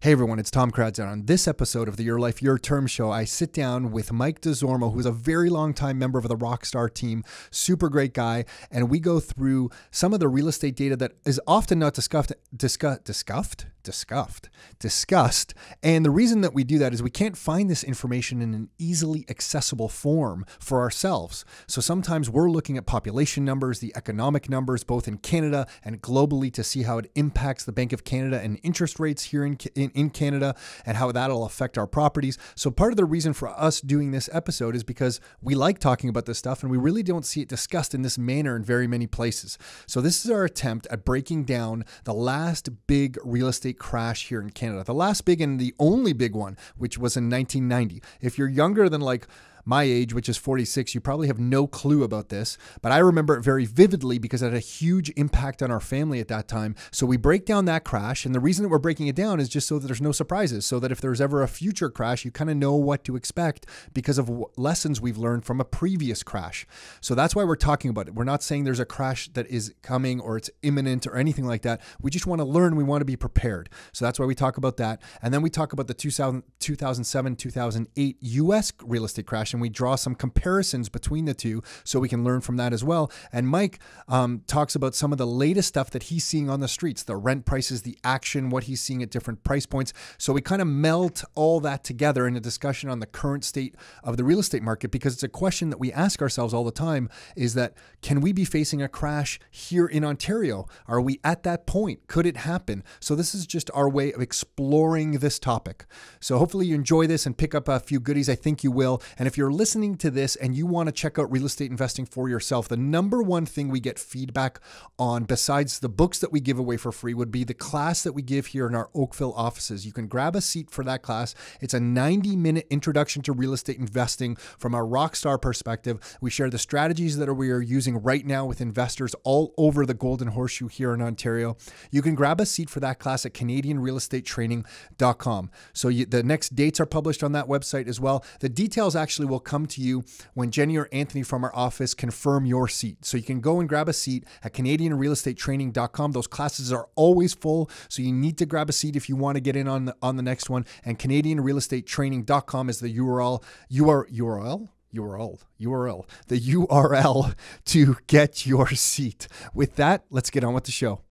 Hey everyone, it's Tom Kratz, and on this episode of the Your Life, Your Term show, I sit down with Mike Desormeaux, who's a very long time member of the Rockstar team, super great guy, and we go through some of the real estate data that is often not discussed. And the reason that we do that is we can't find this information in an easily accessible form for ourselves. So sometimes we're looking at population numbers, the economic numbers, both in Canada and globally, to see how it impacts the Bank of Canada and interest rates here in Canada and how that'll affect our properties. So part of the reason for us doing this episode is because we like talking about this stuff and we really don't see it discussed in this manner in very many places. So this is our attempt at breaking down the last big real estate crash here in Canada. The last big and the only big one, which was in 1990. If you're younger than like my age, which is 46, you probably have no clue about this, but I remember it very vividly because it had a huge impact on our family at that time. So we break down that crash, and the reason that we're breaking it down is just so that there's no surprises, so that if there's ever a future crash, you kind of know what to expect because of lessons we've learned from a previous crash. So that's why we're talking about it. We're not saying there's a crash that is coming or it's imminent or anything like that. We just want to learn. We want to be prepared. So that's why we talk about that. And then we talk about the 2007, 2008 US real estate crash, and we draw some comparisons between the two so we can learn from that as well. And Mike talks about some of the latest stuff that he's seeing on the streets, the rent prices, the action, what he's seeing at different price points. So we kind of melt all that together in a discussion on the current state of the real estate market, because it's a question that we ask ourselves all the time, is that can we be facing a crash here in Ontario? Are we at that point? Could it happen? So this is just our way of exploring this topic. So hopefully you enjoy this and pick up a few goodies. I think you will. And if you're listening to this and you want to check out real estate investing for yourself, the number one thing we get feedback on, besides the books that we give away for free, would be the class that we give here in our Oakville offices. You can grab a seat for that class. It's a 90-minute introduction to real estate investing from a Rockstar perspective. We share the strategies that we are using right now with investors all over the Golden Horseshoe here in Ontario. You can grab a seat for that class at CanadianRealEstateTraining.com. So the next dates are published on that website as well. The details actually will come to you when Jenny or Anthony from our office confirm your seat. So you can go and grab a seat at CanadianRealEstateTraining.com. Those classes are always full, so you need to grab a seat if you want to get in on the next one. And CanadianRealEstateTraining.com is the URL to get your seat. With that, let's get on with the show.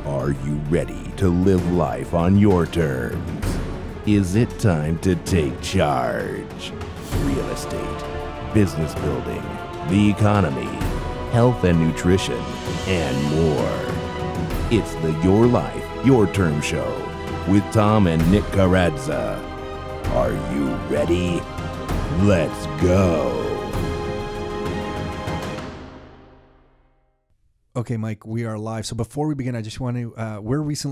Are you ready to live life on your terms? Is it time to take charge? Real estate, business building, the economy, health and nutrition, and more. It's the Your Life, Your Term show with Tom and Nick Karadza. Are you ready? Let's go. Okay, Mike, we are live. So before we begin, I just want to,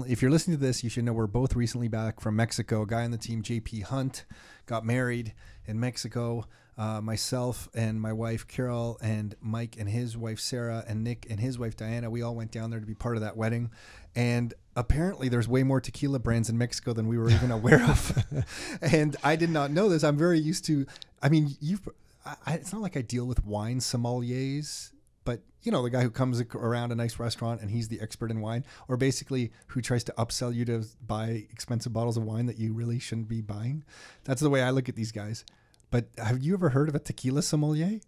if you're listening to this, you should know we're both recently back from Mexico. A guy on the team, JP Hunt, got married in Mexico. Myself and my wife, Carol, and Mike and his wife, Sarah, and Nick and his wife, Diana, we all went down there to be part of that wedding. And apparently there's way more tequila brands in Mexico than we were even aware of. And I did not know this. I'm very used to, it's not like I deal with wine sommeliers, but you know, the guy who comes around a nice restaurant and he's the expert in wine, or basically who tries to upsell you to buy expensive bottles of wine that you really shouldn't be buying. That's the way I look at these guys. But have you ever heard of a tequila sommelier?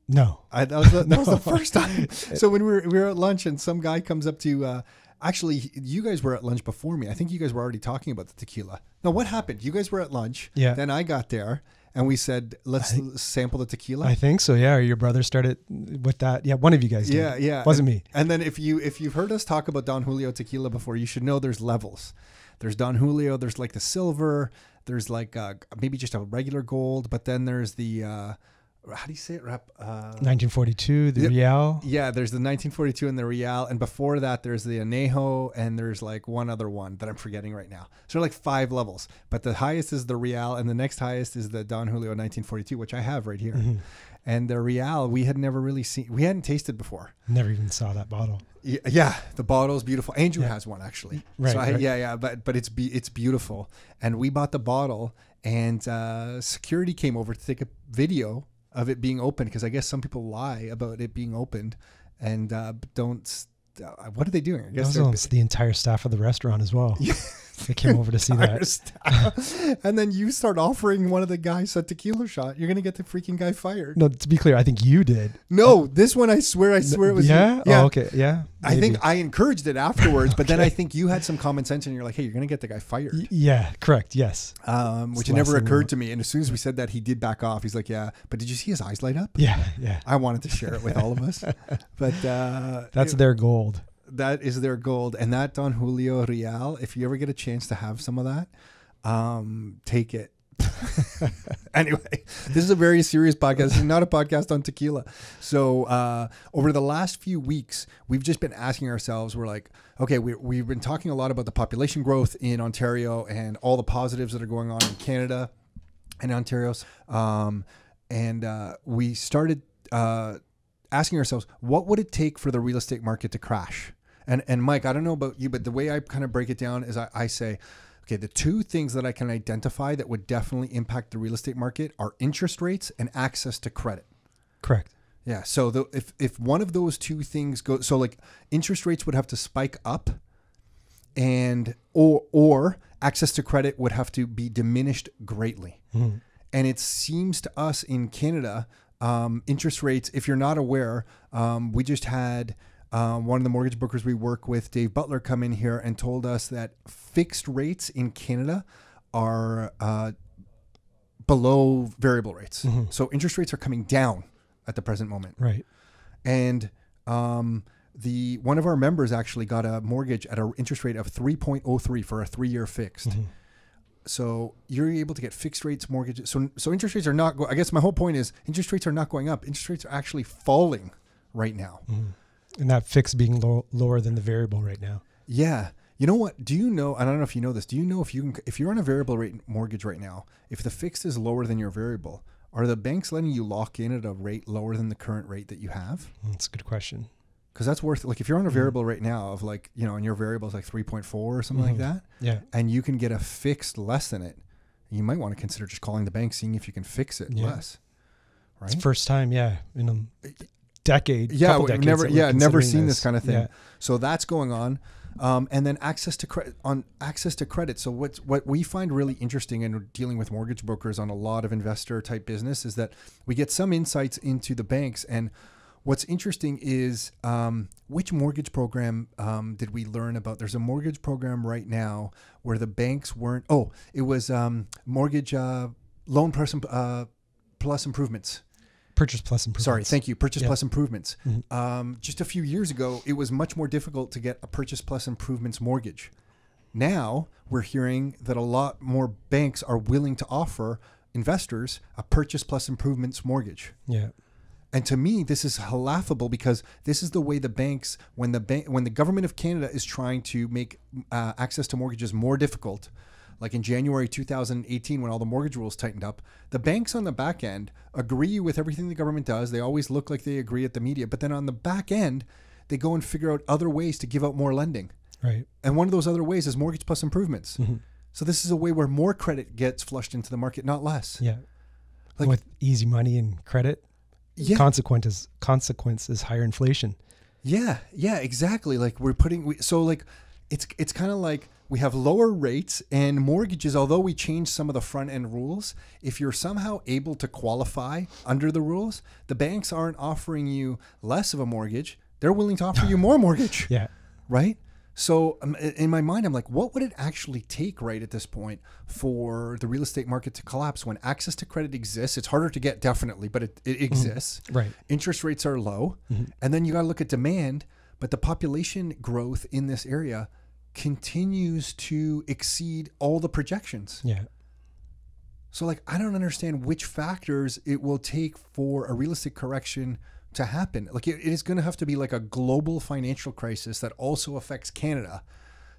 No. That was the first time. So when we were at lunch and some guy comes up to, actually, you guys were at lunch before me. I think you guys were already talking about the tequila. Now, what happened? You guys were at lunch. Yeah. Then I got there. And we said, let's sample the tequila. I think so, yeah. Or your brother started with that. Yeah, one of you guys did. Yeah. Wasn't me. And then if you've heard us talk about Don Julio tequila before, you should know there's levels. There's Don Julio, there's like the silver, there's like maybe just a regular gold, but then there's the, how do you say it? 1942, the Real. Yeah, there's the 1942 and the Real. And before that, there's the Anejo, and there's like one other one that I'm forgetting right now. So like 5 levels. But the highest is the Real, and the next highest is the Don Julio 1942, which I have right here. Mm-hmm. And the Real, we had never really seen, we hadn't tasted before. Never even saw that bottle. Yeah, the bottle's beautiful. Andrew has one actually. Right. So right. But it's beautiful. And we bought the bottle, and security came over to take a video of it being opened, because I guess some people lie about it being opened and don't. What are they doing? I guess it's the entire staff of the restaurant as well. They came over to see entire that. staff. And then you start offering one of the guys a tequila shot. You're going to get the freaking guy fired. No, to be clear, I think you did. No, this one, I swear it was Yeah? you. Yeah. Oh, okay. Yeah. I maybe. think I encouraged it afterwards, but then I think you had some common sense and you're like, hey, you're going to get the guy fired. Yeah, correct. Yes. Which never occurred to me. And as soon as we said that, he did back off. He's like, yeah, but did you see his eyes light up? Yeah. Yeah. I wanted to share it with all of us. But That's their gold. that is their gold. And that Don Julio Real, if you ever get a chance to have some of that, take it. Anyway, this is a very serious podcast. This is not a podcast on tequila. So over the last few weeks, we've just been asking ourselves, we're like, okay, we've been talking a lot about the population growth in Ontario and all the positives that are going on in Canada and Ontario. We started asking ourselves, what would it take for the real estate market to crash? And Mike, I don't know about you, but the way I kind of break it down is I say, okay, the two things that I can identify that would definitely impact the real estate market are interest rates and access to credit. Correct. Yeah. So if one of those two things go, so like interest rates would have to spike up, and or access to credit would have to be diminished greatly. Mm-hmm. And it seems to us in Canada, interest rates, if you're not aware, we just had one of the mortgage brokers we work with, Dave Butler, come in here and told us that fixed rates in Canada are below variable rates. Mm-hmm. So interest rates are coming down at the present moment. Right. And one of our members actually got a mortgage at an interest rate of 3.03 for a 3-year fixed. Mm-hmm. So you're able to get fixed rates mortgages. So interest rates are not I guess my whole point is interest rates are not going up. Interest rates are actually falling right now. Mm-hmm. And that fixed being lower than the variable right now. Yeah. You know what? Do you know, I don't know if you know this, do you know if you're on a variable rate mortgage right now, if the fixed is lower than your variable, are the banks letting you lock in at a rate lower than the current rate that you have? That's a good question. Because that's worth, like if you're on a variable right now of like, and your variable is like 3.4 or something like that. Yeah. And you can get a fixed less than it, you might want to consider just calling the bank, seeing if you can fix it less. Right. It's first time. Yeah. In a decade. Yeah. We've never seen this kind of thing. Yeah. So that's going on. And then access to credit. So what we find really interesting in dealing with mortgage brokers on a lot of investor type business is that we get some insights into the banks. And what's interesting is which mortgage program did we learn about? There's a mortgage program right now where the banks weren't. Oh, it was mortgage loan plus improvements. Purchase plus improvements. Sorry, thank you. Purchase plus improvements. Mm-hmm. Just a few years ago, it was much more difficult to get a purchase plus improvements mortgage. Now we're hearing that a lot more banks are willing to offer investors a purchase plus improvements mortgage. Yeah. And to me, this is laughable because this is the way the banks, when the government of Canada is trying to make access to mortgages more difficult, like in January 2018, when all the mortgage rules tightened up, the banks on the back end agree with everything the government does. They always look like they agree at the media, but then on the back end, they go and figure out other ways to give out more lending. Right. And one of those other ways is mortgage plus improvements. Mm-hmm. So this is a way where more credit gets flushed into the market, not less. Yeah. Like, with easy money and credit, consequence is higher inflation. Yeah, exactly. Like it's kind of like we have lower rates and mortgages, although we change some of the front end rules, if you're somehow able to qualify under the rules, the banks aren't offering you less of a mortgage. They're willing to offer you more mortgage. Yeah. Right? So in my mind, I'm like, what would it actually take right at this point for the real estate market to collapse when access to credit exists? It's harder to get, definitely, but it exists. Mm-hmm. Right. Interest rates are low. Mm-hmm. And then you got to look at demand, but the population growth in this area continues to exceed all the projections. Yeah. So like, I don't understand which factors it will take for a real estate correction to happen. Like it is going to have to be like a global financial crisis that also affects Canada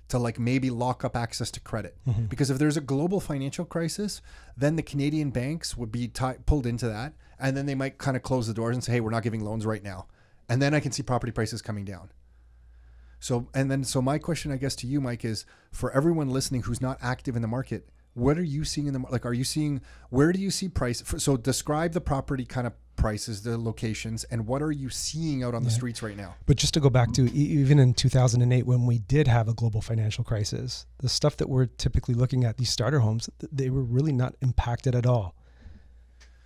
to like maybe lock up access to credit. Mm-hmm. Because if there's a global financial crisis, then the Canadian banks would be pulled into that. And then they might kind of close the doors and say, hey, we're not giving loans right now. And then I can see property prices coming down. So my question, I guess, to you, Mike, is for everyone listening who's not active in the market, what are you seeing in the, like, where do you see price? So describe the property kind of prices, the locations, and what are you seeing out on the streets right now? But just to go back to even in 2008, when we did have a global financial crisis, the stuff that we're typically looking at, these starter homes, they were really not impacted at all.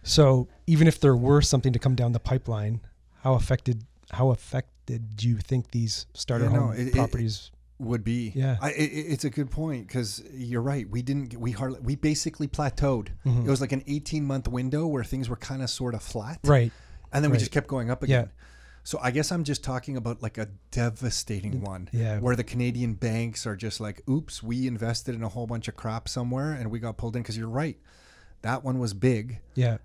So even if there were something to come down the pipeline, how affected do you think these starter home properties would be? Yeah, it's a good point, because you're right. We basically plateaued. It was like an 18-month window where things were kind of sort of flat, right? And then we just kept going up again. Yeah. So I guess I'm just talking about like a devastating one, where the Canadian banks are just like, oops, we invested in a whole bunch of crap somewhere and we got pulled in. Because you're right, that one was big. Yeah.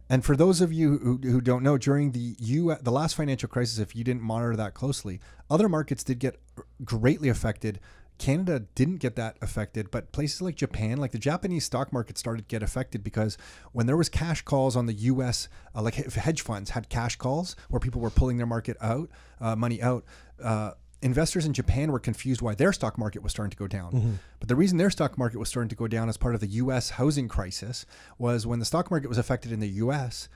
And for those of you who don't know, during the last financial crisis, if you didn't monitor that closely, other markets did get greatly affected. Canada didn't get that affected, but places like Japan, like the Japanese stock market, started to get affected because when there was cash calls on the U.S., like if hedge funds had cash calls where people were pulling their money out, investors in Japan were confused why their stock market was starting to go down. But the reason their stock market was starting to go down as part of the U.S. housing crisis was when the stock market was affected in the U.S.,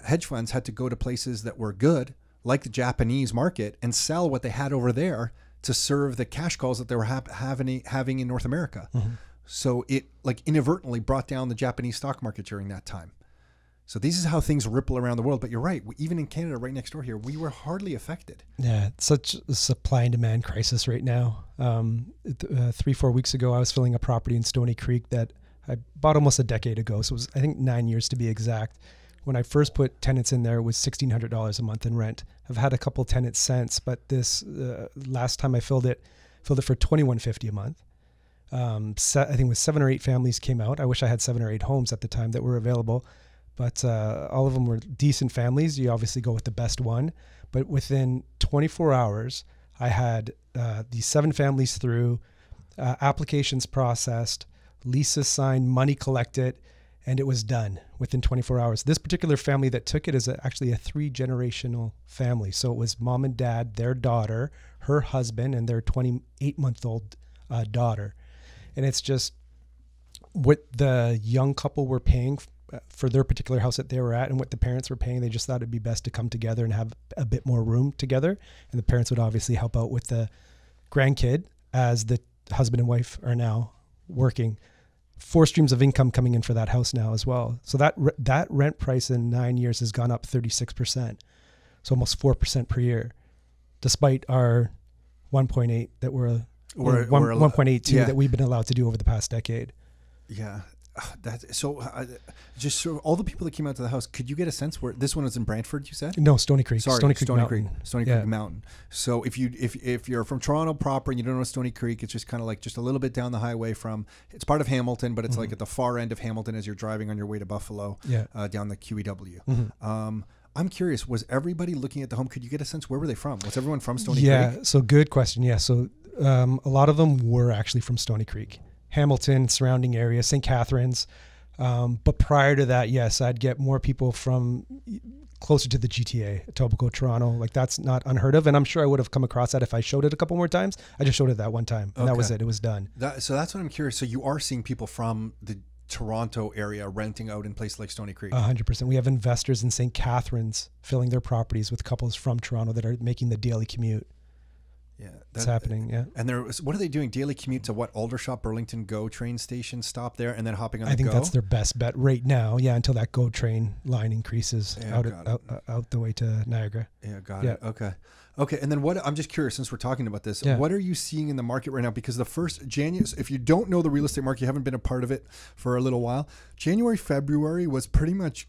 hedge funds had to go to places that were good, like the Japanese market, and sell what they had over there to serve the cash calls that they were having in North America. So it like inadvertently brought down the Japanese stock market during that time. So this is how things ripple around the world. But you're right. Even in Canada, right next door here, we were hardly affected. Yeah, it's such a supply and demand crisis right now. 3-4 weeks ago, I was filling a property in Stony Creek that I bought almost a decade ago. So it was, I think, 9 years to be exact. When I first put tenants in there, it was $1,600 a month in rent. I've had a couple tenants since, but this last time I filled it for $2,150 a month. I think it was 7 or 8 families came out. I wish I had 7 or 8 homes at the time that were available, but all of them were decent families. You obviously go with the best one, but within 24 hours, I had these 7 families through, applications processed, leases signed, money collected, and it was done within 24 hours. This particular family that took it is actually a 3-generational family. So it was mom and dad, their daughter, her husband, and their 28-month-old daughter. And it's just what the young couple were paying for their particular house that they were at and what the parents were paying. They just thought it'd be best to come together and have a bit more room together. And the parents would obviously help out with the grandkid, as the husband and wife are now working. 4 streams of income coming in for that house now as well. So that rent price in 9 years has gone up 36%. So almost 4% per year, despite our 1.8 that we're 1.82 that we've been allowed to do over the past decade. Yeah. Just so all the people that came out to the house, could you get a sense where this one was in Brantford, you said? No, Stony Creek. Sorry, Stony Creek Mountain. So if you're from Toronto proper and you don't know Stony Creek, it's just kind of like just a little bit down the highway it's part of Hamilton, but it's like at the far end of Hamilton as you're driving on your way to Buffalo, down the QEW. I'm curious, was everybody looking at the home? Could you get a sense, where were they from? Was everyone from Stony Creek? Yeah, so good question. Yeah, so a lot of them were actually from Stony Creek. Hamilton, surrounding area, St. Catharines. But prior to that, yes, I'd get more people from closer to the GTA, Etobicoke, Toronto. Like, that's not unheard of. And I'm sure I would have come across that if I showed it a couple more times. I just showed it that one time. And that was it. It was done. So that's what I'm curious. So you are seeing people from the Toronto area renting out in places like Stony Creek? 100%. We have investors in St. Catharines filling their properties with couples from Toronto that are making the daily commute. Yeah, that's happening. Yeah, and what are they doing? Daily commute to what? Aldershot, Burlington GO train station, stop there, and then hopping on. I think that's their best bet right now. Yeah, until that GO train line increases out the way to Niagara. Yeah, got it. Okay. And then what? I'm just curious, since we're talking about this, what are you seeing in the market right now? Because the first January, if you don't know the real estate market, you haven't been a part of it for a little while. January, February was pretty much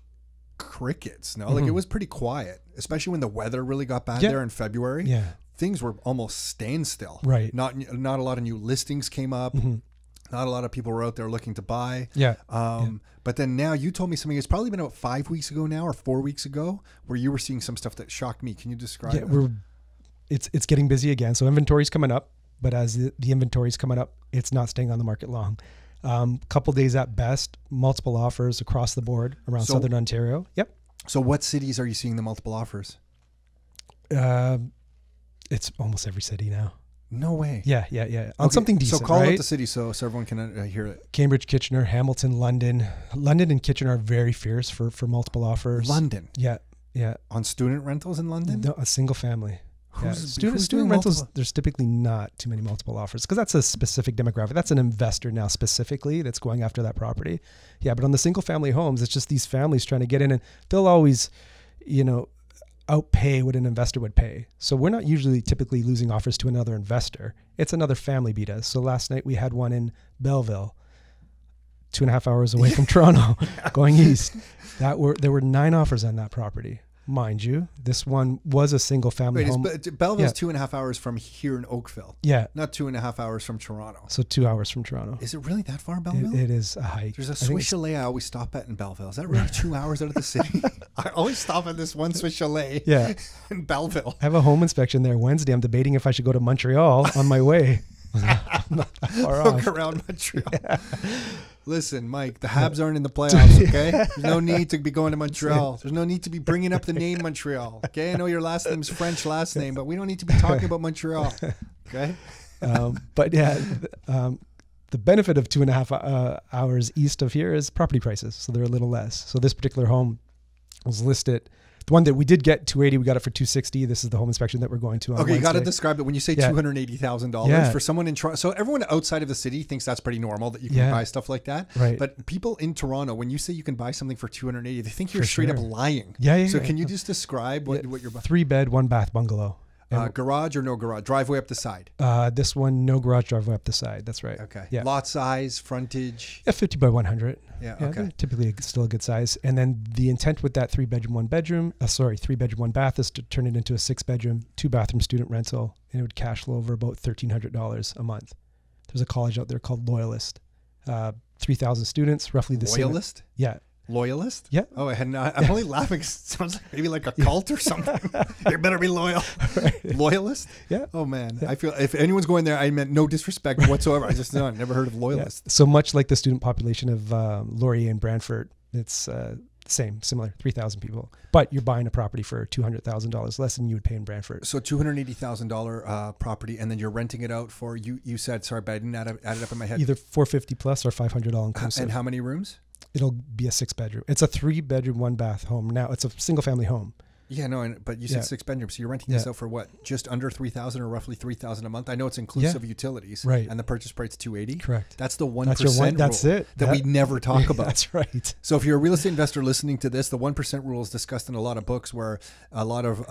crickets. No, like it was pretty quiet, especially when the weather really got bad there in February. Yeah. Things were almost standstill. Right. Not a lot of new listings came up. Not a lot of people were out there looking to buy. Yeah. But then now you told me something. It's probably been about 5 weeks ago now, or 4 weeks ago, where you were seeing some stuff that shocked me. Can you describe it? It's getting busy again. So inventory's coming up, but as the inventory's coming up, it's not staying on the market long. Couple days at best, multiple offers across the board around Southern Ontario. Yep. So what cities are you seeing the multiple offers? It's almost every city now. No way. Yeah. On something decent, So call right? out the city so everyone can hear it. Cambridge, Kitchener, Hamilton, London. London and Kitchener are very fierce for multiple offers. London. Yeah. On student rentals in London? No, a single family. Who's Student doing rentals, multiple? there's typically not too many multiple offers because that's a specific demographic. That's an investor now specifically that's going after that property. Yeah, but on the single family homes, it's just these families trying to get in, and they'll always, outpay what an investor would pay. So we're not usually typically losing offers to another investor. It's another family beat us. So last night we had one in Belleville, 2.5 hours away from Toronto, going east. There were 9 offers on that property. Mind you, this one was a single family home. Belleville's 2.5 hours from here in Oakville. Yeah. Not 2.5 hours from Toronto. So 2 hours from Toronto. Is it really that far, Belleville? It is a hike. There's a Swiss chalet I always stop at in Belleville. Is that really 2 hours out of the city? I always stop at this one Swiss chalet in Belleville. I have a home inspection there Wednesday. I'm debating if I should go to Montreal on my way. I'm not that far off. Look around Montreal. Yeah. Listen, Mike, the Habs aren't in the playoffs, okay? There's no need to be going to Montreal. There's no need to be bringing up the name Montreal, okay? I know your last name's French last name, but we don't need to be talking about Montreal, okay? But yeah, the benefit of 2.5 hours east of here is property prices, so they're a little less. So this particular home was listed. The one that we did get 280, we got it for 260. This is the home inspection that we're going to on Wednesday. You got to describe it. When you say $280,000 for someone in Toronto, so everyone outside of the city thinks that's pretty normal that you can buy stuff like that. Right. But people in Toronto, when you say you can buy something for 280, they think you're straight up lying. So can you just describe what you're buying? 3-bed, 1-bath bungalow. Garage or no garage? Driveway up the side? This one, no garage, driveway up the side. That's right. Okay. Yeah. Lot size, frontage? Yeah, 50 by 100. Yeah, okay. Typically still a good size. And then the intent with that 3-bedroom, 1 bath is to turn it into a 6-bedroom, 2-bathroom student rental. And it would cash flow over about $1,300 a month. There's a college out there called Loyalist. 3,000 students, roughly the same. Loyalist? Yeah. Loyalist? Yeah. Oh, I'm only laughing. It sounds like maybe like a cult or something. You better be loyal. Right. Loyalist? Yeah. Oh, man. Yeah. I feel if anyone's going there, I meant no disrespect whatsoever. I just never heard of Loyalist. Yeah. So much like the student population of Laurier and Brantford, it's similar, 3,000 people. But you're buying a property for $200,000 less than you would pay in Brantford. So $280,000 property, and then you're renting it out for, you said, sorry, but I didn't add it up in my head. Either $450 plus or $500 all inclusive. And how many rooms? It'll be a 6-bedroom. It's a 3-bedroom, 1-bath home. Now it's a single family home. Yeah, no, but you said 6 bedrooms, so you're renting this out for what? Just under $3,000 or roughly $3,000 a month. I know it's inclusive of utilities, right? And the purchase price $280. Correct. That's the 1% rule. That's it. That we never talk about. That's right. So if you're a real estate investor listening to this, the 1% rule is discussed in a lot of books, where a lot of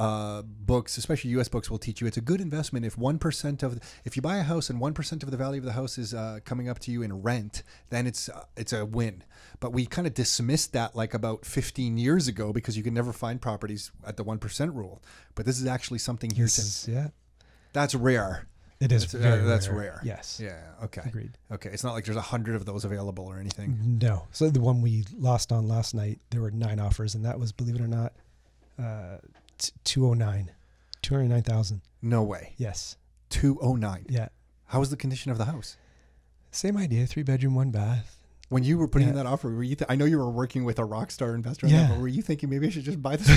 books, especially U.S. books, will teach you it's a good investment if 1% if you buy a house and 1% of the value of the house is coming up to you in rent, then it's a win. But we kind of dismissed that like about 15 years ago because you can never find properties at the 1% rule. But this is actually something here. That's rare. It is. That's rare. Yes. Yeah. Okay. Agreed. Okay. It's not like there's 100 of those available or anything. No. So the one we lost on last night, there were 9 offers, and that was, believe it or not, 209,000. No way. Yes. 209. Yeah. How was the condition of the house? Same idea. 3-bedroom, 1-bath. When you were putting in that offer, were you I know you were working with a rock star investor, but were you thinking maybe I should just buy this?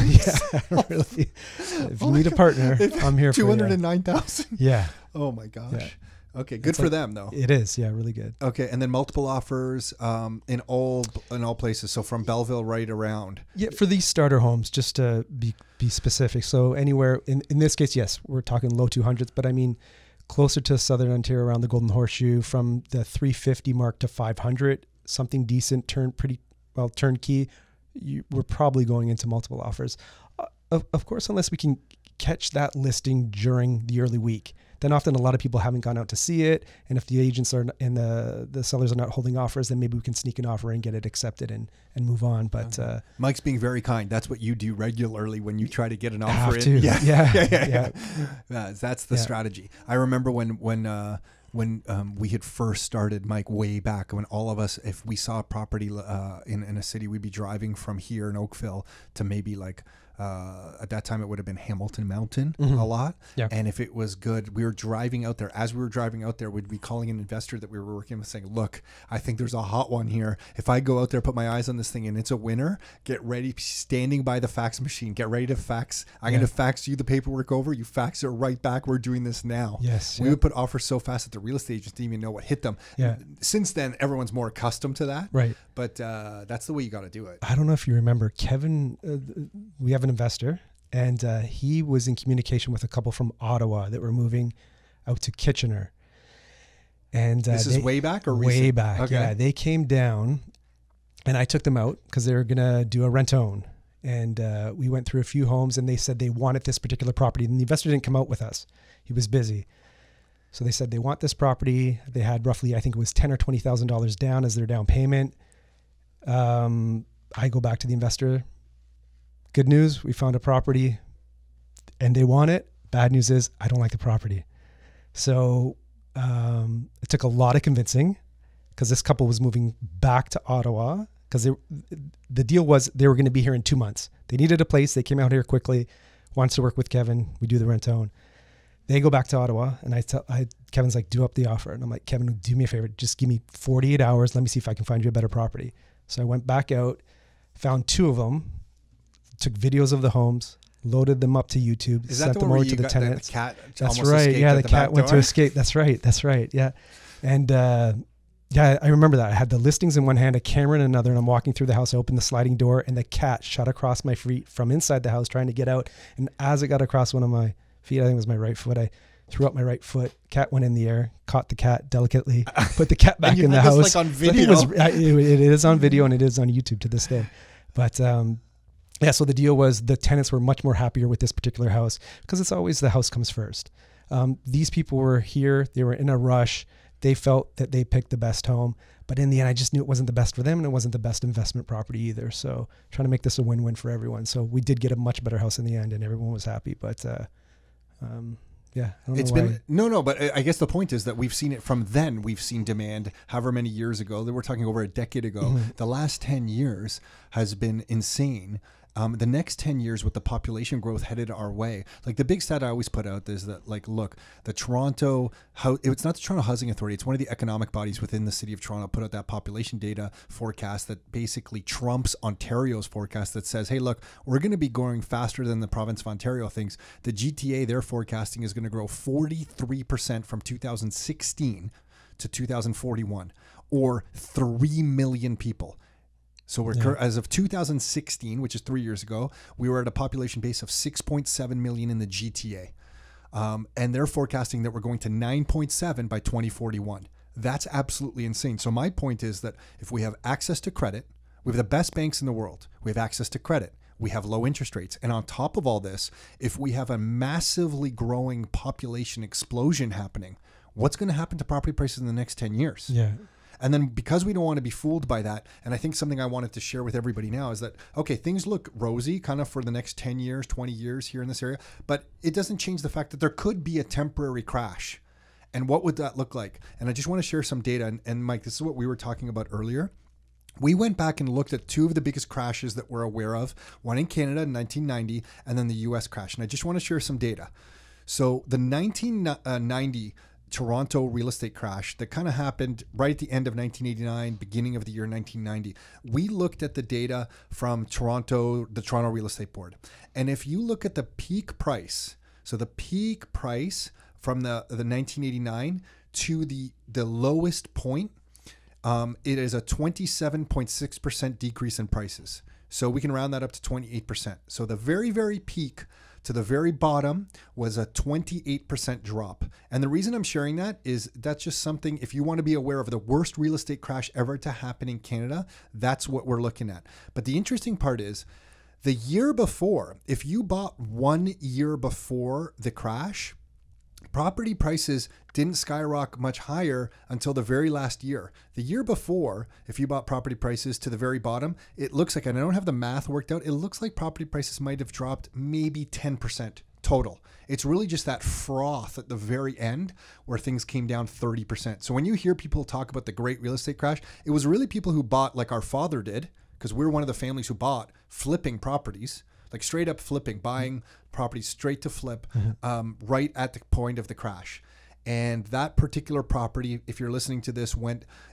Really. If you need a partner, I'm here for you. 209,000. Yeah. Oh my gosh. Yeah. Okay, good for them though. It is, really good. Okay, and then multiple offers in all places. So from Belleville right around. Yeah, for these starter homes, just to be specific. So anywhere in this case, yes, we're talking low 200s, but I mean closer to Southern Ontario around the Golden Horseshoe, from the 350 mark to 500. Something decent, turnkey, we're probably going into multiple offers. Of course, unless we can catch that listing during the early week, then often a lot of people haven't gone out to see it. And if the agents are and the sellers are not holding offers, then maybe we can sneak an offer and get it accepted and move on. But Mike's being very kind. That's what you do regularly when you try to get an offer. Have to. Yeah. That's the strategy. I remember when we had first started, Mike, way back, when all of us, if we saw a property in a city, we'd be driving from here in Oakville to maybe like at that time it would have been Hamilton Mountain a lot. Yeah. And if it was good, we were driving out there. As we were driving out there, we'd be calling an investor that we were working with saying, look, I think there's a hot one here. If I go out there, put my eyes on this thing and it's a winner, get ready, standing by the fax machine, get ready to fax. I'm going to fax you the paperwork over. You fax it right back. We're doing this now. Yes. We would put offers so fast that the real estate agents didn't even know what hit them. Yeah. Since then, everyone's more accustomed to that. Right. But that's the way you got to do it. I don't know if you remember, Kevin, we have an investor, and he was in communication with a couple from Ottawa that were moving out to Kitchener. And this is way back or recent? Way back, okay. Yeah. They came down, and I took them out because they were going to do a rent-own. And we went through a few homes, and they said they wanted this particular property. And the investor didn't come out with us. He was busy. So they said they want this property. They had roughly, I think it was $10,000 or $20,000 down as their down payment. I go back to the investor. Good news, we found a property and they want it. Bad news is I don't like the property. So it took a lot of convincing because this couple was moving back to Ottawa because the deal was they were going to be here in 2 months. They needed a place. They came out here quickly, wants to work with Kevin. We do the rent-own. They go back to Ottawa and Kevin's like, do up the offer. And I'm like, Kevin, do me a favor. Just give me 48 hours. Let me see if I can find you a better property. So I went back out, found 2 of them, took videos of the homes, loaded them up to YouTube, sent them over to the tenants. The cat That's right. Yeah, the cat went to escape. That's right. That's right. Yeah. And yeah, I remember that. I had the listings in one hand, a camera in another, and I'm walking through the house. I opened the sliding door, and the cat shot across my feet from inside the house trying to get out. And as it got across one of my feet, I think it was my right foot, I threw up my right foot. Cat went in the air, caught the cat delicately, put the cat back in the house. Like on video. So it is on video and it is on YouTube to this day. But yeah, so the deal was the tenants were much more happier with this particular house because it's always the house comes first. These people were here. They were in a rush. They felt that they picked the best home. But in the end, I just knew it wasn't the best for them and it wasn't the best investment property either. So trying to make this a win-win for everyone. So we did get a much better house in the end and everyone was happy. But yeah, I don't know why. But I guess the point is that we've seen it from then. We've seen demand however many years ago. We're talking over a decade ago. Mm-hmm. The last 10 years has been insane. The next 10 years with the population growth headed our way, like the big stat I always put out is that, like, look, it's not the Toronto Housing Authority. It's one of the economic bodies within the city of Toronto put out that population data forecast that basically trumps Ontario's forecast that says, hey, look, we're going to be growing faster than the province of Ontario thinks. The GTA, their forecasting is going to grow 43% from 2016 to 2041, or 3 million people. So we're as of 2016, which is 3 years ago, we were at a population base of 6.7 million in the GTA. And they're forecasting that we're going to 9.7 by 2041. That's absolutely insane. So my point is that if we have access to credit, we have the best banks in the world. We have access to credit. We have low interest rates. And on top of all this, if we have a massively growing population explosion happening, what's going to happen to property prices in the next 10 years? Yeah. And then because we don't want to be fooled by that, and I think something I wanted to share with everybody now is that, okay, things look rosy kind of for the next 10 years, 20 years here in this area, but it doesn't change the fact that there could be a temporary crash. And what would that look like? And I just want to share some data. And Mike, this is what we were talking about earlier. We went back and looked at 2 of the biggest crashes that we're aware of, one in Canada in 1990, and then the US crash. And I just want to share some data. So the 1990 Toronto real estate crash that kind of happened right at the end of 1989, beginning of the year 1990. We looked at the data from the Toronto Real Estate Board. And if you look at the peak price, so the peak price from the 1989 to the lowest point, it is a 27.6% decrease in prices. So we can round that up to 28%. So the very, very peak to the very bottom was a 28% drop. And the reason I'm sharing that is that's just something, if you want to be aware of the worst real estate crash ever to happen in Canada, that's what we're looking at. But the interesting part is the year before, if you bought 1 year before the crash, property prices didn't skyrocket much higher until the very last year. The year before, if you bought property prices to the very bottom, it looks like, and I don't have the math worked out, it looks like property prices might have dropped maybe 10% total. It's really just that froth at the very end where things came down 30%. So when you hear people talk about the great real estate crash, it was really people who bought like our father did, because we're one of the families who bought flipping properties. like straight up flipping, buying properties straight to flip, right at the point of the crash. And that particular property, if you're listening to this,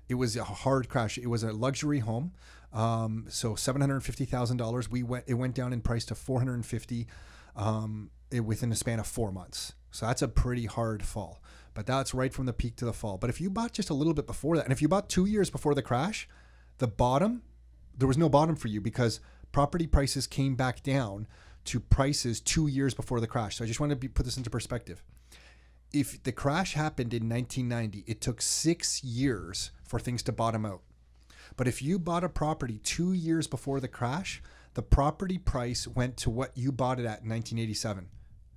it was a hard crash. It was a luxury home. So $750,000. It went down in price to $450,000 within a span of 4 months. So that's a pretty hard fall. But that's right from the peak to the fall. But if you bought just a little bit before that, and if you bought 2 years before the crash, there was no bottom for you because property prices came back down to prices 2 years before the crash. So I just want to put this into perspective. If the crash happened in 1990, it took 6 years for things to bottom out. But if you bought a property 2 years before the crash, the property price went to what you bought it at in 1987.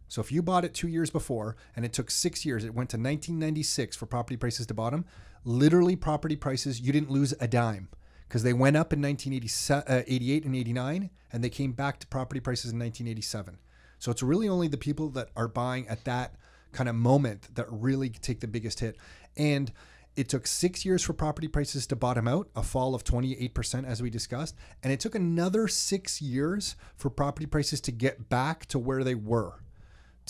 So if you bought it 2 years before and it took 6 years, it went to 1996 for property prices to bottom. Literally property prices, you didn't lose a dime because they went up in 1988 and 89 and they came back to property prices in 1987. So it's really only the people that are buying at that kind of moment that really take the biggest hit. And it took 6 years for property prices to bottom out, a fall of 28%, as we discussed. And it took another 6 years for property prices to get back to where they were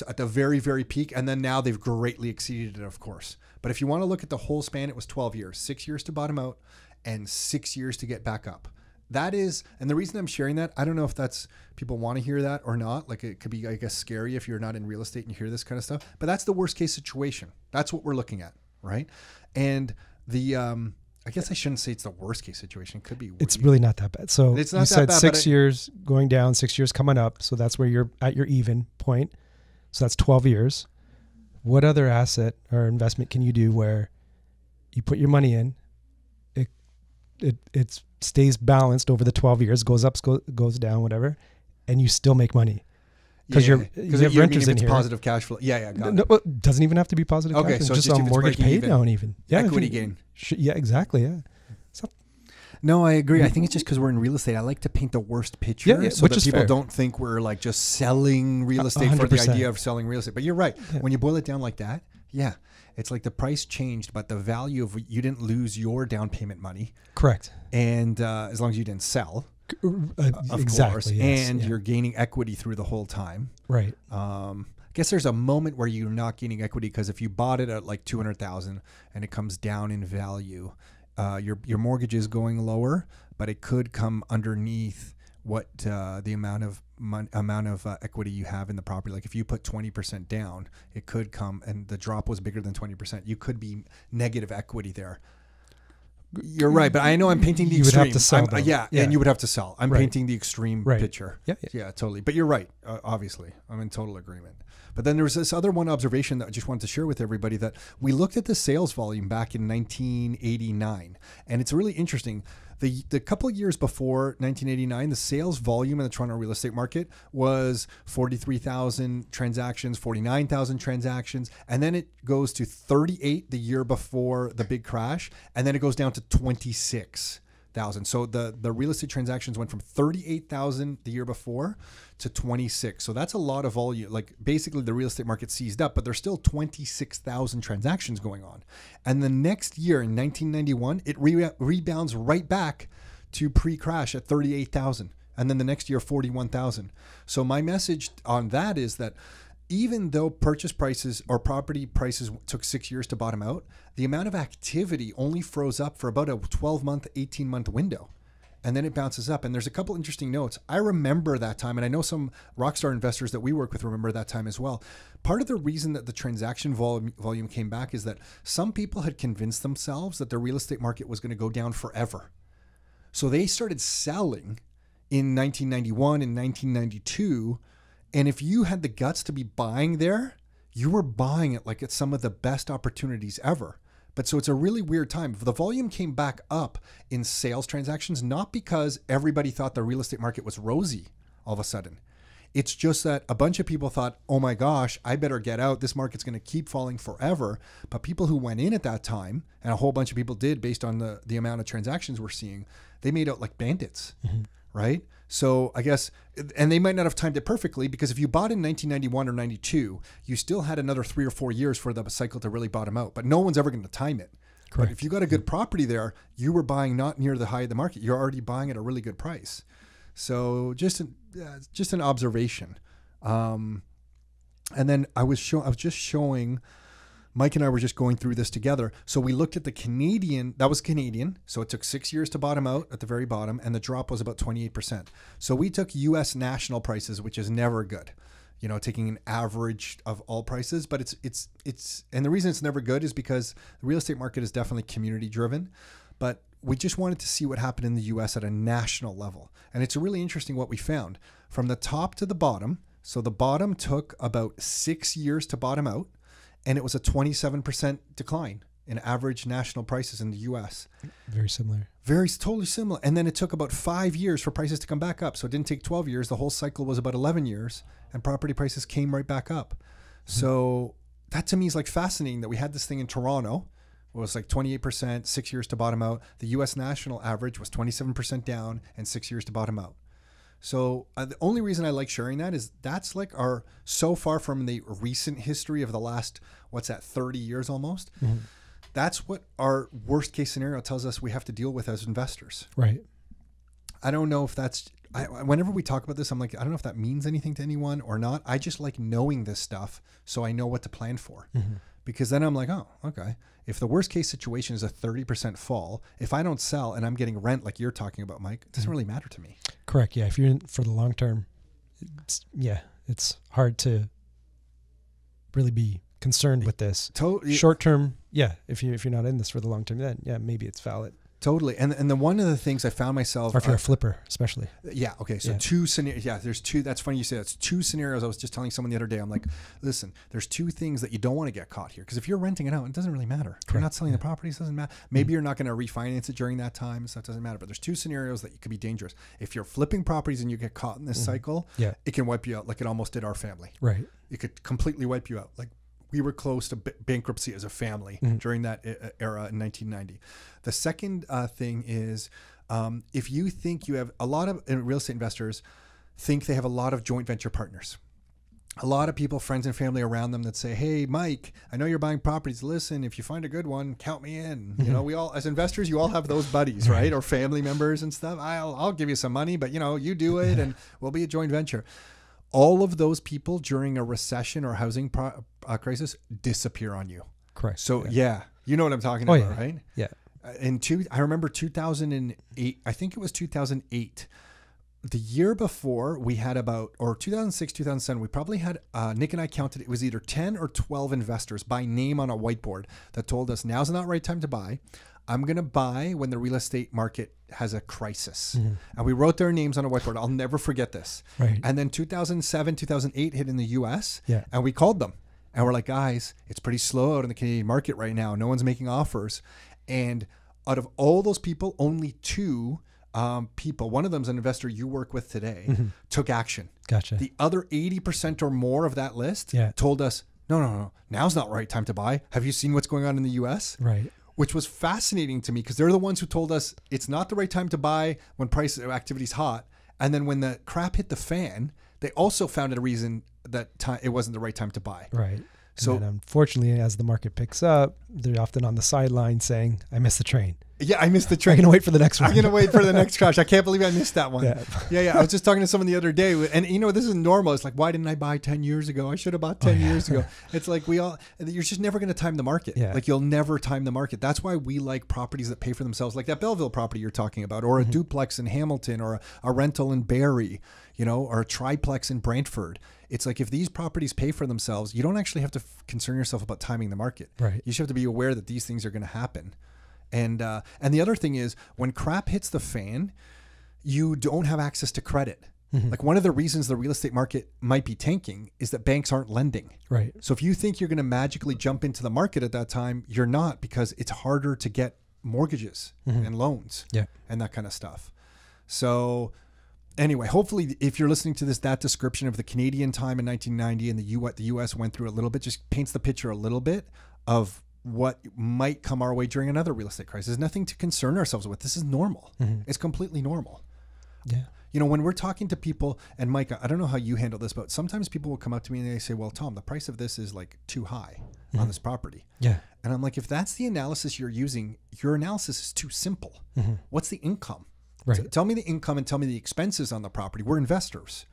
at the very, very peak. And then now they've greatly exceeded it, of course. But if you want to look at the whole span, it was 12 years, 6 years to bottom out and 6 years to get back up. That is, and the reason I'm sharing that, I don't know if that's people want to hear that or not. Like it could be, I guess, scary if you're not in real estate and you hear this kind of stuff, but that's the worst case situation. That's what we're looking at. Right. And I guess I shouldn't say it's the worst case situation. It could be. It's really not that bad. So it's not you that said bad, 6 years going down, 6 years coming up. So that's where you're at your even point. So that's 12 years. What other asset or investment can you do where you put your money in, it stays balanced over the 12 years, goes up, goes down, whatever, and you still make money? Because you have renters in here. Positive cash flow. Yeah, got it. It doesn't even have to be positive cash flow. Okay, so just a mortgage pay down even. Yeah, equity gain. Yeah, exactly. Yeah. So, no, I agree. I think it's just because we're in real estate. I like to paint the worst picture so that people don't think we're like just selling real estate 100%. For the idea of selling real estate. But you're right. Yeah. When you boil it down like that, yeah, it's like the price changed, but the value of you didn't lose your down payment money. Correct. And as long as you didn't sell. Of exactly, course, yes, and you're gaining equity through the whole time. Right. I guess there's a moment where you're not gaining equity because if you bought it at like $200,000 and it comes down in value, your mortgage is going lower, but it could come underneath what the amount of equity you have in the property. Like if you put 20% down, it could come, and the drop was bigger than 20%. You could be negative equity there. You're right, but I know I'm painting the extreme. You would have to sell. And you would have to sell. I'm painting the extreme picture. Yeah, totally. But you're right. Obviously, I'm in total agreement. But then there was this other one observation that I just wanted to share with everybody, that we looked at the sales volume back in 1989, and it's really interesting. The couple of years before 1989, the sales volume in the Toronto real estate market was 43,000 transactions, 49,000 transactions, and then it goes to 38 the year before the big crash, and then it goes down to 26,000. So the real estate transactions went from 38,000 the year before to 26. So that's a lot of volume. Like basically the real estate market seized up, but there's still 26,000 transactions going on. And the next year in 1991, it rebounds right back to pre-crash at 38,000. And then the next year, 41,000. So my message on that is that even though purchase prices or property prices took 6 years to bottom out, the amount of activity only froze up for about a 12-month, 18-month window. And then it bounces up. And there's a couple interesting notes. I remember that time, and I know some rockstar investors that we work with remember that time as well. Part of the reason that the transaction volume came back is that some people had convinced themselves that the real estate market was going to go down forever. So they started selling in 1991 and 1992. And if you had the guts to be buying there, you were buying it like it's some of the best opportunities ever. But so it's a really weird time. The volume came back up in sales transactions, not because everybody thought the real estate market was rosy all of a sudden. It's just that a bunch of people thought, oh my gosh, I better get out. This market's going to keep falling forever. But people who went in at that time, and a whole bunch of people did based on the amount of transactions we're seeing, they made out like bandits, right? So I guess, and they might not have timed it perfectly, because if you bought in 1991 or 92, you still had another 3 or 4 years for the cycle to really bottom out, but no one's ever going to time it. Correct. But if you got a good property there, you were buying not near the high of the market. You're already buying at a really good price. So just an observation. And then I was just showing, Mike and I were just going through this together. So we looked at the Canadian, that was Canadian. So it took 6 years to bottom out at the very bottom, and the drop was about 28%. So we took US national prices, which is never good, taking an average of all prices. But it's and the reason it's never good is because the real estate market is definitely community driven. But we just wanted to see what happened in the US at a national level. And it's really interesting what we found. From the top to the bottom, so the bottom took about 6 years to bottom out, and it was a 27% decline in average national prices in the US. Very similar. Totally similar. And then it took about 5 years for prices to come back up. So it didn't take 12 years. The whole cycle was about 11 years, and property prices came right back up. So that to me is like fascinating that we had this thing in Toronto. It was like 28%, 6 years to bottom out. The US national average was 27% down and 6 years to bottom out. So the only reason I like sharing that is that's like our, so far from the recent history of the last, 30 years almost. Mm-hmm. That's what our worst case scenario tells us we have to deal with as investors. Right. I don't know if whenever we talk about this, I'm like, I don't know if that means anything to anyone or not. I just like knowing this stuff so I know what to plan for. Mm-hmm. Because then I'm like, oh, okay. If the worst case situation is a 30% fall, if I don't sell and I'm getting rent like you're talking about, Mike, it doesn't really matter to me. Correct. Yeah. If you're in for the long term, it's hard to really be concerned with this. Short term, if you're not in this for the long term, then maybe it's valid. Totally. And then one of the things I found myself... Or if you're a flipper, especially. Yeah. Okay. So two scenarios. Yeah, there's two. That's funny you say that's two scenarios. I was just telling someone the other day, I'm like, listen, there's two things that you don't want to get caught here. Because if you're renting it out, it doesn't really matter. If you're not selling the properties, it doesn't matter. Maybe you're not going to refinance it during that time, so it doesn't matter. But there's two scenarios that could be dangerous. If you're flipping properties and you get caught in this cycle, it can wipe you out like it almost did our family. Right. It could completely wipe you out. Like, we were close to bankruptcy as a family during that era in 1990. The second thing is if you think you have a lot of real estate investors think they have a lot of joint venture partners. A lot of people, friends and family around them that say, hey, Mike, I know you're buying properties. Listen, if you find a good one, count me in. We all, as investors, you all have those buddies, right? Or family members and stuff. I'll give you some money, but you do it and we'll be a joint venture. All of those people during a recession or housing crisis disappear on you. Correct. So you know what I'm talking about, right? Yeah. I remember 2008. I think it was 2008. The year before we had 2006, 2007. We probably had Nick and I counted. It was either 10 or 12 investors by name on a whiteboard that told us now's not the right time to buy. I'm going to buy when the real estate market has a crisis. Mm-hmm. And we wrote their names on a whiteboard. I'll never forget this. Right. And then 2007, 2008 hit in the US and we called them and we're like, guys, it's pretty slow out in the Canadian market right now. No one's making offers. And out of all those people, only two people, one of them's an investor you work with today, took action. Gotcha. The other 80% or more of that list told us, no, now's not the right time to buy. Have you seen what's going on in the US? Right. Which was fascinating to me because they're the ones who told us it's not the right time to buy when price activity's hot. And then when the crap hit the fan, they also found a reason that it wasn't the right time to buy. Right. So and unfortunately, as the market picks up, they're often on the sideline saying, I missed the train. Yeah, I missed the train. I'm going to wait for the next one. I'm going to wait for the next crash. I can't believe I missed that one. Yeah. I was just talking to someone the other day and this is normal. It's like, why didn't I buy 10 years ago? I should have bought 10 years ago. It's like you're just never going to time the market. Yeah. Like you'll never time the market. That's why we like properties that pay for themselves, like that Belleville property you're talking about, or a duplex in Hamilton, or a rental in Barrie, or a triplex in Brantford. It's like if these properties pay for themselves, you don't actually have to concern yourself about timing the market. Right. You just have to be aware that these things are going to happen. And the other thing is when crap hits the fan, you don't have access to credit. Mm-hmm. Like one of the reasons the real estate market might be tanking is that banks aren't lending. Right. So if you think you're going to magically jump into the market at that time, you're not, because it's harder to get mortgages and loans and that kind of stuff. So anyway, hopefully if you're listening to that description of the Canadian time in 1990 and the US went through a little bit, just paints the picture a little bit of what might come our way during another real estate crisis. Nothing to concern ourselves with. This is normal. Mm-hmm. It's completely normal. Yeah. When we're talking to people, and Mike, I don't know how you handle this, but sometimes people will come up to me and they say, well, Tom, the price of this is like too high on this property. Yeah. And I'm like, if that's the analysis you're using, your analysis is too simple. Mm-hmm. What's the income? Right. Tell me the income and tell me the expenses on the property. We're investors.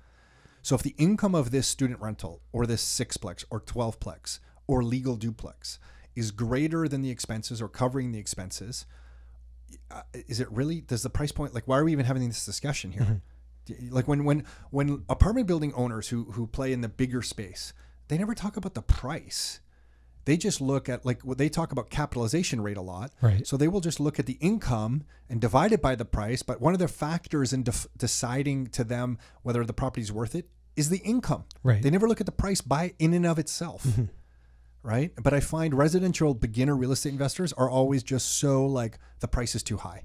So if the income of this student rental or this 6-plex or 12-plex or legal duplex is greater than the expenses or covering the expenses, is it really, does the price point, like, why are we even having this discussion here? Mm-hmm. Like when apartment building owners who play in the bigger space, they never talk about the price. They just look at, like, they talk about capitalization rate a lot. Right. So they will just look at the income and divide it by the price. But one of the factors in deciding to them whether the property is worth it is the income. Right. They never look at the price by in and of itself. Mm-hmm. Right. But I find residential beginner real estate investors are always just so like, the price is too high.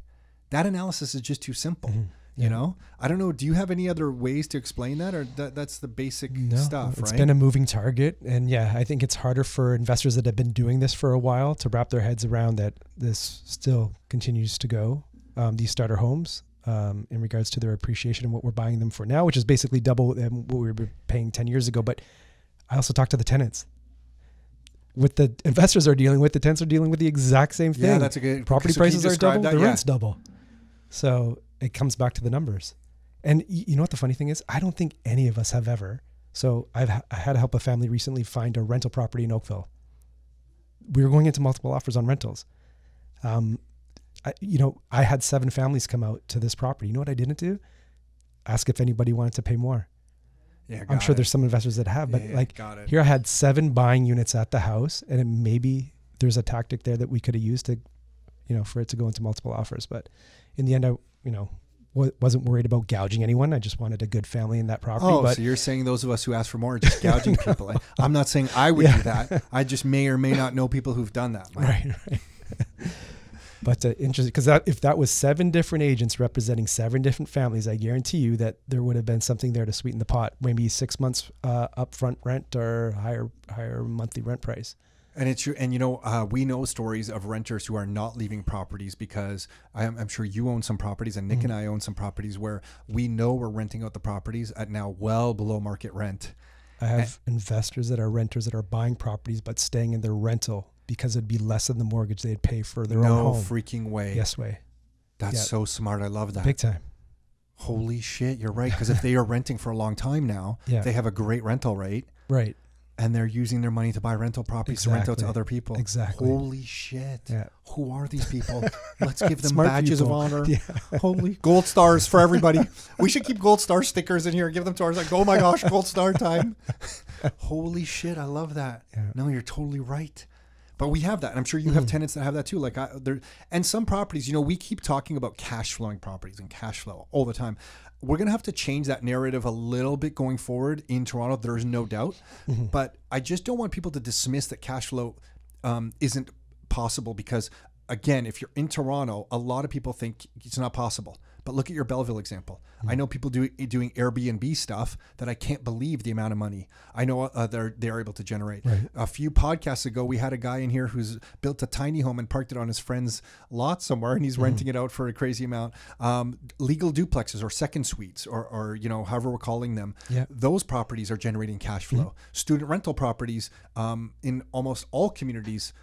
That analysis is just too simple. Mm-hmm. Yeah. You know, I don't know. Do you have any other ways to explain that, or that's the basic stuff? It's right? been a moving target, and yeah, I think it's harder for investors that have been doing this for a while to wrap their heads around that this still continues to go. These starter homes, in regards to their appreciation and what we're buying them for now, which is basically double what we were paying 10 years ago. But I also talked to the tenants. What the investors are dealing with, the tenants are dealing with the exact same thing. Yeah, that's a good property prices are double, the rent's yeah. double. So it comes back to the numbers. And you know what the funny thing is? I don't think any of us have ever. So I had to help a family recently find a rental property in Oakville. We were going into multiple offers on rentals. I had 7 families come out to this property. You know what I didn't do? Ask if anybody wanted to pay more. Yeah, I'm sure there's some investors that have, but here I had 7 buying units at the house, and maybe there's a tactic there that we could have used to, for it to go into multiple offers. But in the end, I wasn't worried about gouging anyone. I just wanted a good family in that property. Oh, so you're saying those of us who ask for more are just gouging people. I'm not saying I would do that. I just may or may not know people who've done that. Right. But interesting, because if that was 7 different agents representing 7 different families, I guarantee you that there would have been something there to sweeten the pot. Maybe 6 months upfront rent or higher monthly rent price. And it's true. And we know stories of renters who are not leaving properties because I'm sure you own some properties, and Nick mm-hmm. and I own some properties where we know we're renting out the properties at now well below market rent. I have investors that are renters that are buying properties but staying in their rental because it'd be less than the mortgage they'd pay for their own home. No freaking way. Yes way. That's so smart. I love that. Big time. Holy shit, you're right. Because if they are renting for a long time now, they have a great rental rate. Right. And they're using their money to buy rental properties to rent out to other people. Exactly. Holy shit. Yeah. Who are these people? Let's give them Smart badges people. of honor. Yeah. Holy gold stars for everybody. We should keep gold star stickers in here and give them to ours. Like, oh my gosh, gold star time. Holy shit, I love that. Yeah. No, you're totally right. But we have that. And I'm sure you have tenants that have that too. Like and some properties, we keep talking about cash flowing properties and cash flow all the time. We're going to have to change that narrative a little bit going forward in Toronto. There's no doubt. Mm-hmm. But I just don't want people to dismiss that cash flow isn't possible because, again, if you're in Toronto, a lot of people think it's not possible. But look at your Belleville example. Mm-hmm. I know people doing Airbnb stuff that I can't believe the amount of money I know they're able to generate. Right. A few podcasts ago, we had a guy in here who's built a tiny home and parked it on his friend's lot somewhere, and he's renting it out for a crazy amount. Legal duplexes or second suites or however we're calling them. Yeah. Those properties are generating cash flow. Mm-hmm. Student rental properties in almost all communities,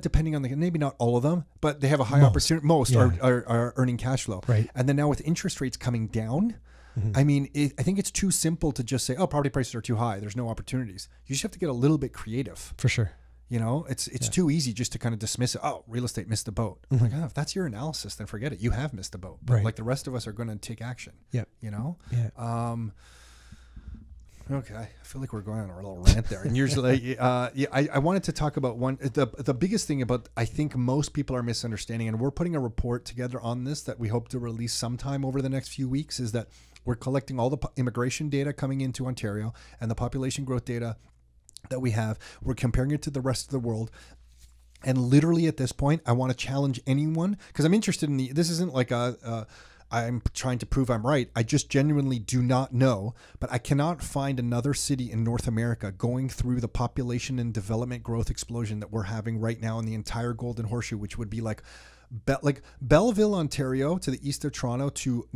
depending on maybe not all of them, but they have a high opportunity. Most are earning cash flow. Right. And then now with interest rates coming down, I mean, I think it's too simple to just say, oh, property prices are too high. There's no opportunities. You just have to get a little bit creative. For sure. It's too easy just to kind of dismiss it. Oh, real estate missed the boat. Mm-hmm. Like, if that's your analysis, then forget it. You have missed the boat. But like the rest of us are going to take action. Yeah. Yeah. Okay, I feel like we're going on a little rant there. And usually, I wanted to talk about the biggest thing about I think most people are misunderstanding, and we're putting a report together on this that we hope to release sometime over the next few weeks, is that we're collecting all the immigration data coming into Ontario and the population growth data that we have. We're comparing it to the rest of the world. And literally at this point, I want to challenge anyone, because I'm interested in this isn't like I'm trying to prove I'm right. I just genuinely do not know, but I cannot find another city in North America going through the population and development growth explosion that we're having right now in the entire Golden Horseshoe, which would be like Belleville, Ontario, to the east of Toronto, to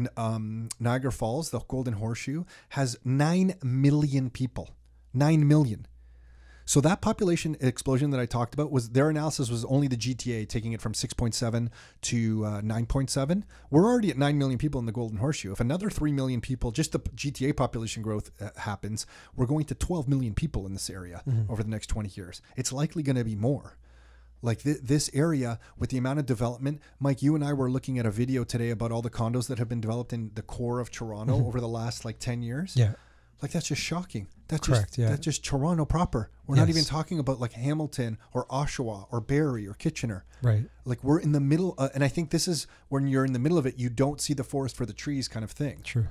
Niagara Falls. The Golden Horseshoe has 9 million people. 9 million. So that population explosion that I talked about was their analysis was only the GTA, taking it from 6.7 to 9.7. We're already at 9 million people in the Golden Horseshoe. If another 3 million people, just the GTA population growth happens, we're going to 12 million people in this area over the next 20 years. It's likely going to be more. Like this area with the amount of development, Mike, you and I were looking at a video today about all the condos that have been developed in the core of Toronto over the last like 10 years. Yeah. Like that's just shocking. That's Correct, that's just Toronto proper. We're not even talking about like Hamilton or Oshawa or Barrie or Kitchener. Right. Like we're in the middle. And I think this is when you're in the middle of it, you don't see the forest for the trees kind of thing. True.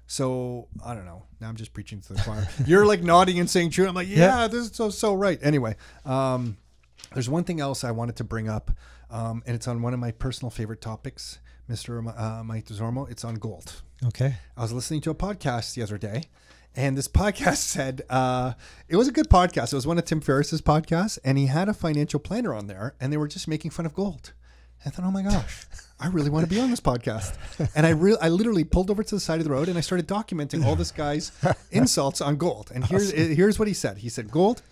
So I don't know. Now I'm just preaching to the choir. You're like nodding and saying true. I'm like, yeah, this is so right. Anyway, there's one thing else I wanted to bring up, and it's on one of my personal favorite topics, Mr. Mike Desormeaux. It's on gold. Okay. I was listening to a podcast the other day, and this podcast said, it was a good podcast. It was one of Tim Ferriss's podcasts, and he had a financial planner on there, and they were just making fun of gold. And I thought, oh my gosh, I really want to be on this podcast. And I literally pulled over to the side of the road, and I started documenting all this guy's insults on gold. And here's what he said. He said, gold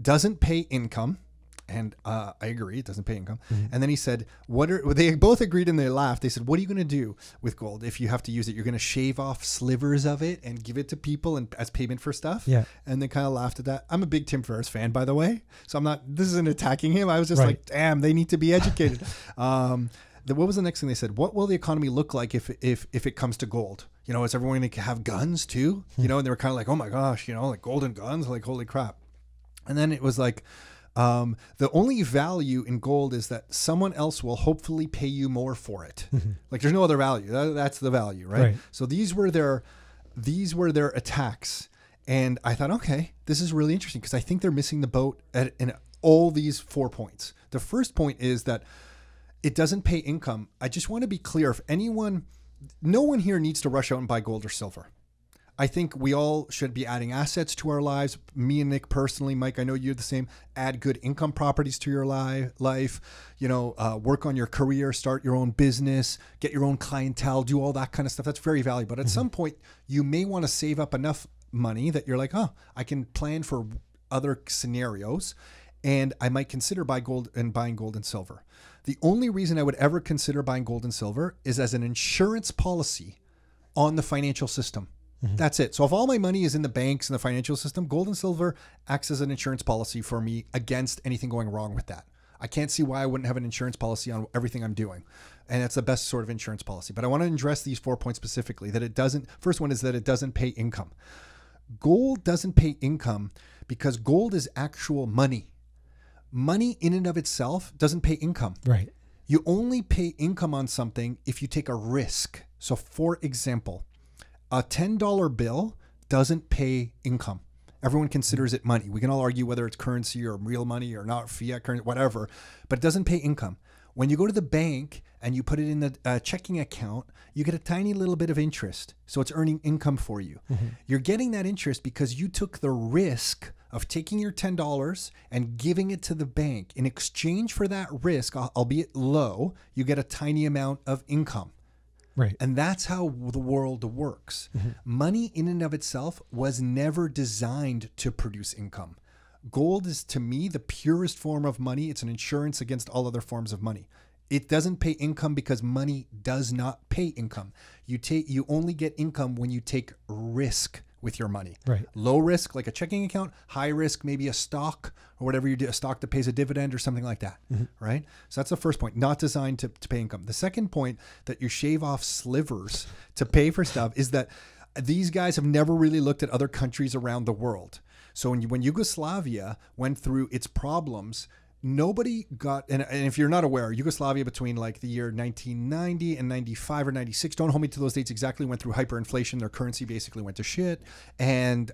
doesn't pay income. And I agree, it doesn't pay income. And then he said, they both agreed and they laughed. They said, what are you going to do with gold if you have to use it? You're going to shave off slivers of it and give it to people and as payment for stuff? Yeah. And they kind of laughed at that. I'm a big Tim Ferriss fan, by the way. So this isn't attacking him. I was just like, damn, they need to be educated. What was the next thing they said? What will the economy look like if it comes to gold? You know, is everyone going to have guns too? You know, and they were kind of like, oh my gosh, you know, like golden guns, like holy crap. And then it was like, the only value in gold is that someone else will hopefully pay you more for it. Like there's no other value. That's the value, right? So these were their attacks. And I thought, okay, this is really interesting because I think they're missing the boat in all these 4 points. The first point is that it doesn't pay income. I just want to be clear. No one here needs to rush out and buy gold or silver. I think we all should be adding assets to our lives. Me and Nick personally, Mike, I know you're the same. Add good income properties to your life. You know, work on your career, start your own business, get your own clientele, do all that kind of stuff. That's very valuable. But at some point, you may want to save up enough money that you're like, I can plan for other scenarios, and I might consider buying gold and silver. The only reason I would ever consider buying gold and silver is as an insurance policy on the financial system. That's it. So if all my money is in the banks and the financial system, gold and silver acts as an insurance policy for me against anything going wrong with that. I can't see why I wouldn't have an insurance policy on everything I'm doing. And that's the best sort of insurance policy. But I want to address these 4 points specifically. First one is that it doesn't pay income. Gold doesn't pay income because gold is actual money. Money in and of itself doesn't pay income. Right. You only pay income on something if you take a risk. So for example, a $10 bill doesn't pay income. Everyone considers it money. We can all argue whether it's currency or real money or not, fiat currency, whatever, but it doesn't pay income. When you go to the bank and you put it in the checking account, you get a tiny little bit of interest. So it's earning income for you. You're getting that interest because you took the risk of taking your $10 and giving it to the bank. In exchange for that risk, albeit low, you get a tiny amount of income. Right. And that's how the world works. Money in and of itself was never designed to produce income. Gold is, to me, the purest form of money. It's an insurance against all other forms of money. It doesn't pay income because money does not pay income. You only get income when you take risk with your money. Right. Low risk, like a checking account. High risk, maybe a stock or whatever you do, a stock that pays a dividend or something like that. Right. So that's the first point, not designed to pay income. The second point, that you shave off slivers to pay for stuff, is that these guys have never really looked at other countries around the world. So when Yugoslavia went through its problems, nobody got, and if you're not aware, Yugoslavia between like the year 1990 and 95 or 96, don't hold me to those dates exactly, went through hyperinflation. Their currency basically went to shit. And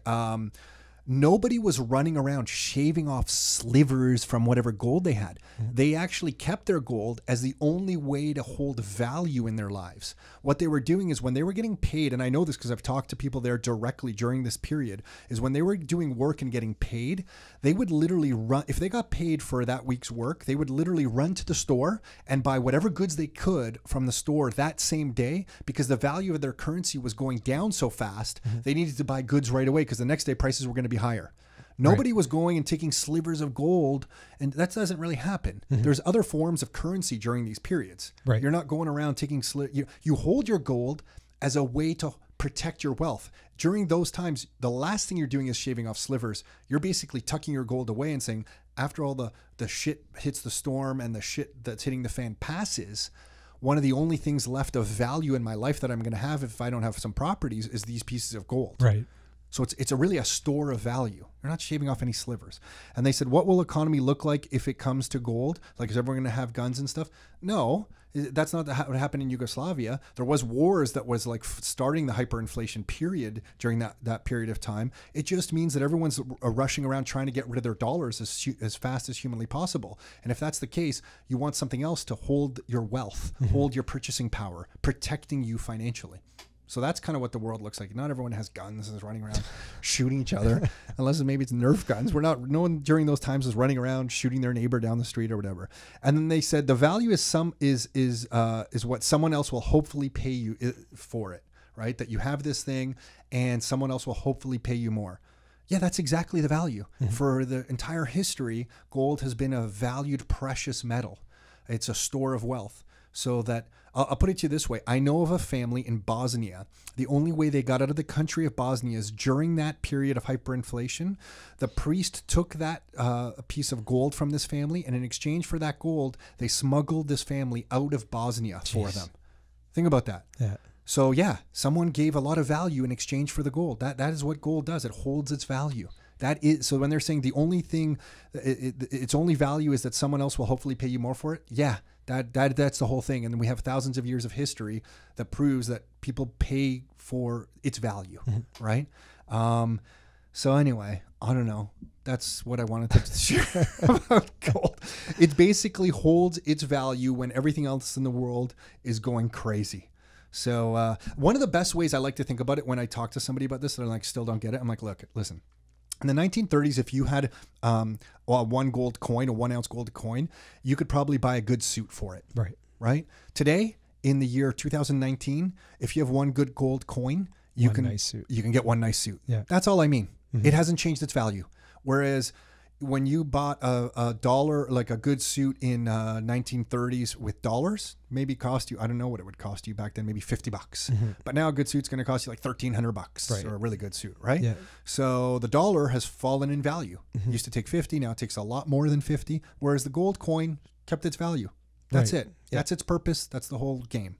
nobody was running around shaving off slivers from whatever gold they had. They actually kept their gold as the only way to hold value in their lives. What they were doing is when they were getting paid, and I know this because I've talked to people there directly during this period, is when they were doing work and getting paid, they would literally run, if they got paid for that week's work, they would literally run to the store and buy whatever goods they could from the store that same day, because the value of their currency was going down so fast, they needed to buy goods right away because the next day prices were going to be higher. Nobody was going and taking slivers of gold, and that doesn't really happen. There's other forms of currency during these periods. Right. You're not going around taking you hold your gold as a way to protect your wealth. During those times, the last thing you're doing is shaving off slivers. You're basically tucking your gold away and saying, after all the shit hits the storm and the shit that's hitting the fan passes, one of the only things left of value in my life that I'm going to have if I don't have some properties is these pieces of gold. Right. So it's really a store of value. You're not shaving off any slivers. And they said, what will economy look like if it comes to gold? Like, is everyone going to have guns and stuff? No, that's not what happened in Yugoslavia. There was wars that was like starting the hyperinflation period during that period of time. It just means that everyone's rushing around trying to get rid of their dollars as fast as humanly possible. And if that's the case, you want something else to hold your wealth, hold your purchasing power, protecting you financially. So that's kind of what the world looks like. Not everyone has guns and is running around shooting each other, unless maybe it's Nerf guns. No one during those times was running around shooting their neighbor down the street or whatever. And then they said the value is what someone else will hopefully pay you for it, right? That you have this thing and someone else will hopefully pay you more. Yeah, that's exactly the value. For the entire history, gold has been a valued precious metal. It's a store of wealth. So that I'll put it to you this way. I know of a family in Bosnia. The only way they got out of the country of Bosnia is during that period of hyperinflation. The priest took that piece of gold from this family, and in exchange for that gold, they smuggled this family out of Bosnia for them. Think about that. Yeah. So yeah, someone gave a lot of value in exchange for the gold. That is what gold does. It holds its value. That is, so when they're saying the only thing, its only value is that someone else will hopefully pay you more for it. Yeah, that's the whole thing. And then we have thousands of years of history that proves that people pay for its value, right? So anyway, I don't know. That's what I wanted to share about gold. It basically holds its value when everything else in the world is going crazy. So one of the best ways I like to think about it when I talk to somebody about this that I like still don't get it, I'm like, look, listen. In the 1930s, if you had one gold coin, a 1 ounce gold coin, you could probably buy a good suit for it. Right. Today, in the year 2019, if you have one good gold coin, you can get one nice suit. Yeah. That's all I mean. It hasn't changed its value. Whereas when you bought a dollar, like a good suit in 1930s with dollars, maybe cost you, I don't know what it would cost you back then, maybe $50. But now a good suit's going to cost you like $1,300 or a really good suit, right? Yeah. So the dollar has fallen in value. It used to take 50, now it takes a lot more than 50, whereas the gold coin kept its value. That's it. Yeah. That's its purpose. That's the whole game.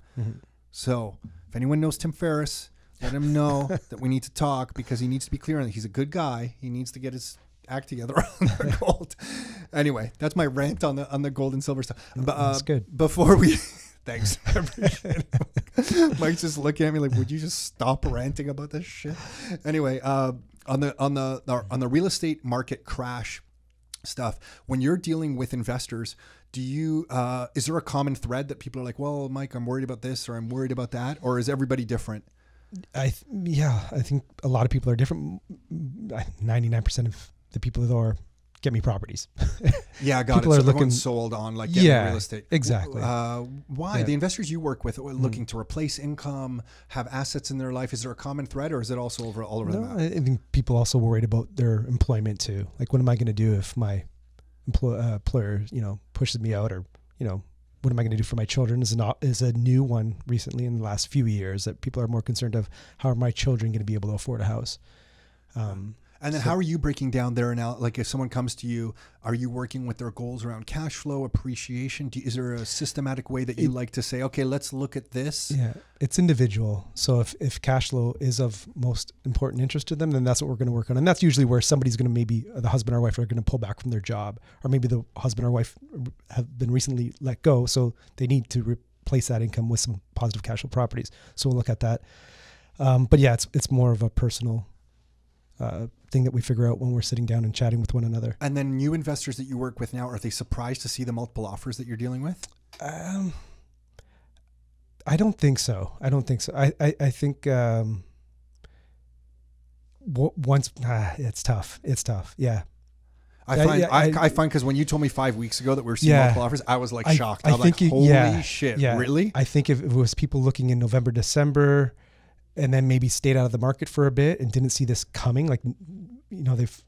So if anyone knows Tim Ferriss, let him know that we need to talk, because he needs to be clear on that. He's a good guy. He needs to get his act together on the gold. Anyway, that's my rant on the gold and silver stuff. That's good. Before we, thanks. I appreciate it. Mike's just looking at me like, would you just stop ranting about this shit? Anyway, on the real estate market crash stuff, when you're dealing with investors, is there a common thread that people are like, well, Mike, I'm worried about this or I'm worried about that, or is everybody different? I think a lot of people are different. 99% of the people that are get me properties. Yeah, got people it. So are looking everyone's sold on like getting real estate. Exactly. Why? The investors you work with are looking to replace income, have assets in their life. Is there a common thread, or is it also all over the map? I think people also worried about their employment too. Like, what am I going to do if my employer, pushes me out, or, what am I going to do for my children is a new one recently in the last few years, that people are more concerned of how are my children going to be able to afford a house. And then how are you breaking down there now? Like, if someone comes to you, are you working with their goals around cash flow, appreciation? Is there a systematic way that you like to say, okay, let's look at this? Yeah, it's individual. So if cash flow is of most important interest to them, then that's what we're going to work on. And that's usually where somebody's going to, maybe the husband or wife are going to pull back from their job, or maybe the husband or wife have been recently let go. So they need to replace that income with some positive cash flow properties. So we'll look at that. But yeah, it's more of a personal thing that we figure out when we're sitting down and chatting with one another. And then new investors that you work with now, are they surprised to see the multiple offers that you're dealing with? I don't think so. I think once it's tough. Yeah. I find because when you told me 5 weeks ago that we were seeing multiple offers, I was like shocked. I was like, holy shit, really? I think if it was people looking in November, December, and then maybe stayed out of the market for a bit and didn't see this coming, like they've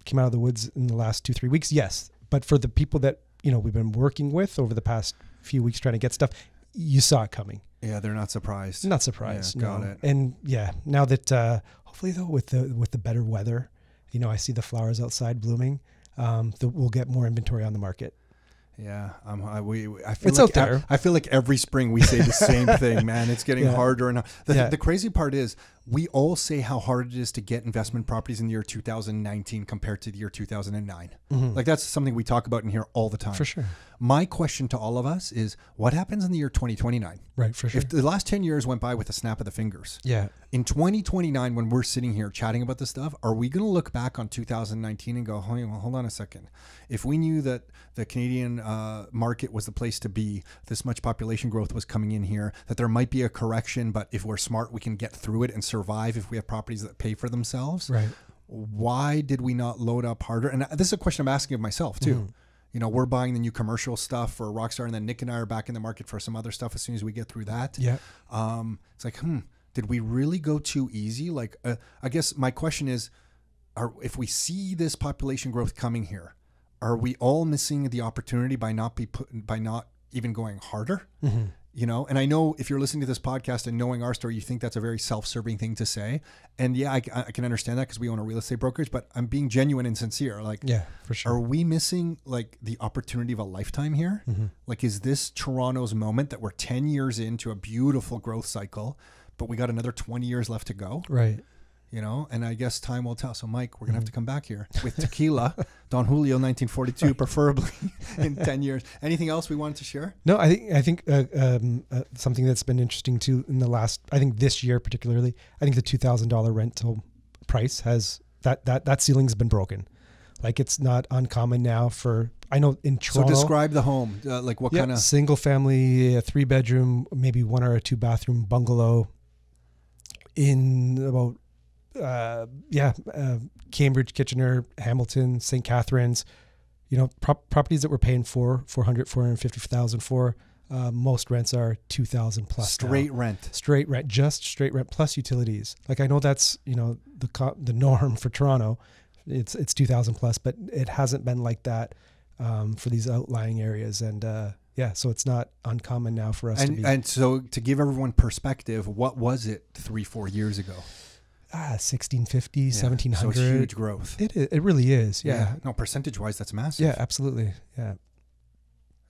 came out of the woods in the last 2-3 weeks. Yes. But for the people that, we've been working with over the past few weeks trying to get stuff, you saw it coming. Yeah, they're not surprised. Not surprised. Yeah, got it. And now that hopefully though with the better weather, I see the flowers outside blooming. We'll get more inventory on the market. Yeah, I feel it's like out there. I feel like every spring we say the same thing, man. It's getting harder and the crazy part is we all say how hard it is to get investment properties in the year 2019 compared to the year 2009. Mm-hmm. Like that's something we talk about in here all the time. For sure. My question to all of us is what happens in the year 2029? Right, for sure. If the last 10 years went by with a snap of the fingers. Yeah. In 2029, when we're sitting here chatting about this stuff, are we going to look back on 2019 and go, hold on a second. If we knew that the Canadian market was the place to be, this much population growth was coming in here, that there might be a correction, but if we're smart, we can get through it and survive if we have properties that pay for themselves. Right. Why did we not load up harder? And this is a question I'm asking of myself too. Mm-hmm. We're buying the new commercial stuff for Rockstar, and then Nick and I are back in the market for some other stuff as soon as we get through that. Yeah. It's like, did we really go too easy? Like, I guess my question is, if we see this population growth coming here, are we all missing the opportunity by not even going harder? Mm-hmm. And I know if you're listening to this podcast and knowing our story, you think that's a very self-serving thing to say. And yeah, I can understand that because we own a real estate brokerage, but I'm being genuine and sincere. Like, yeah, for sure. Are we missing like the opportunity of a lifetime here? Mm-hmm. Like, is this Toronto's moment that we're 10 years into a beautiful growth cycle, but we got another 20 years left to go? Right. And I guess time will tell. So Mike, we're going to have to come back here with Tequila, Don Julio 1942, preferably in 10 years. Anything else we wanted to share? No, I think something that's been interesting too in the last, I think this year particularly, I think the $2,000 rental price has, that ceiling's been broken. Like it's not uncommon now for, I know in Toronto. So describe the home, like what kind of? Single family, a 3-bedroom, maybe 1 or 2 bathroom bungalow in about, Cambridge, Kitchener, Hamilton, St. Catharines, properties that we're paying $450,000 for. Most rents are $2,000 plus. Straight rent, just straight rent plus utilities. Like I know that's the norm for Toronto. It's $2,000 plus, but it hasn't been like that for these outlying areas. And so it's not uncommon now for us to be. And so to give everyone perspective, what was it 3-4 years ago? 1650, 1700. So it's huge growth. It really is. Yeah. No, percentage wise, that's massive. Yeah, absolutely. Yeah.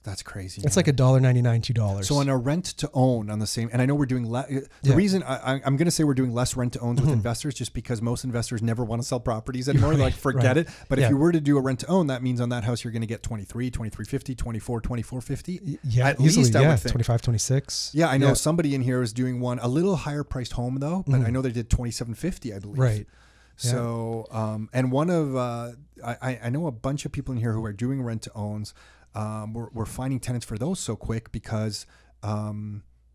That's crazy. It's like $1.99, $2. So on a rent to own on the same, and I know we're doing the reason I'm going to say we're doing less rent to owns with investors, just because most investors never want to sell properties anymore. Like forget it. But if you were to do a rent to own, that means on that house, you're going to get 23, 2350, 24, 2450. Yeah. At least I would think 25, 26. Yeah. I know somebody in here is doing one, a little higher priced home though, but I know they did 2750, I believe. Right. So, and one of, I know a bunch of people in here who are doing rent to owns. We're finding tenants for those so quick because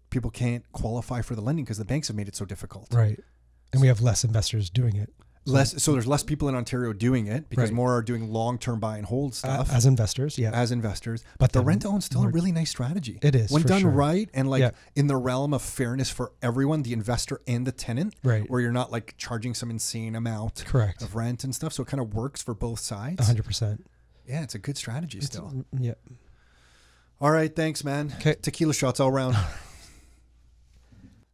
people can't qualify for the lending because the banks have made it so difficult. Right. And we have less investors doing it. So there's less people in Ontario doing it because more are doing long-term buy and hold stuff. As investors, yeah. As investors. But the rent to own is still a really nice strategy. It is, when done right and in the realm of fairness for everyone, the investor and the tenant, where you're not like charging some insane amount of rent and stuff. So it kind of works for both sides. 100%. Yeah, it's a good strategy still. Yeah. All right, thanks, man. Okay. Tequila shots all around.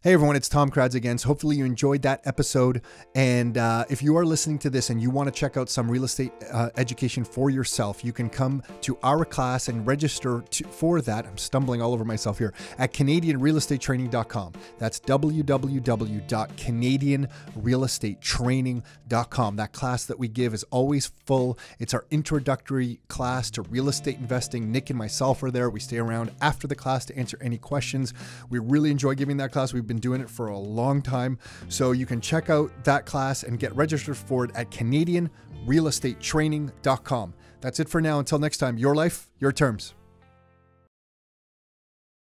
Hey everyone, it's Tom Kratz again. So hopefully you enjoyed that episode. And if you are listening to this and you want to check out some real estate education for yourself, you can come to our class and register for that. I'm stumbling all over myself here at CanadianRealEstateTraining.com. That's www.CanadianRealEstateTraining.com. That class that we give is always full. It's our introductory class to real estate investing. Nick and myself are there. We stay around after the class to answer any questions. We really enjoy giving that class. We've been doing it for a long time. So you can check out that class and get registered for it at CanadianRealEstateTraining.com. That's it for now. Until next time, your life, your terms.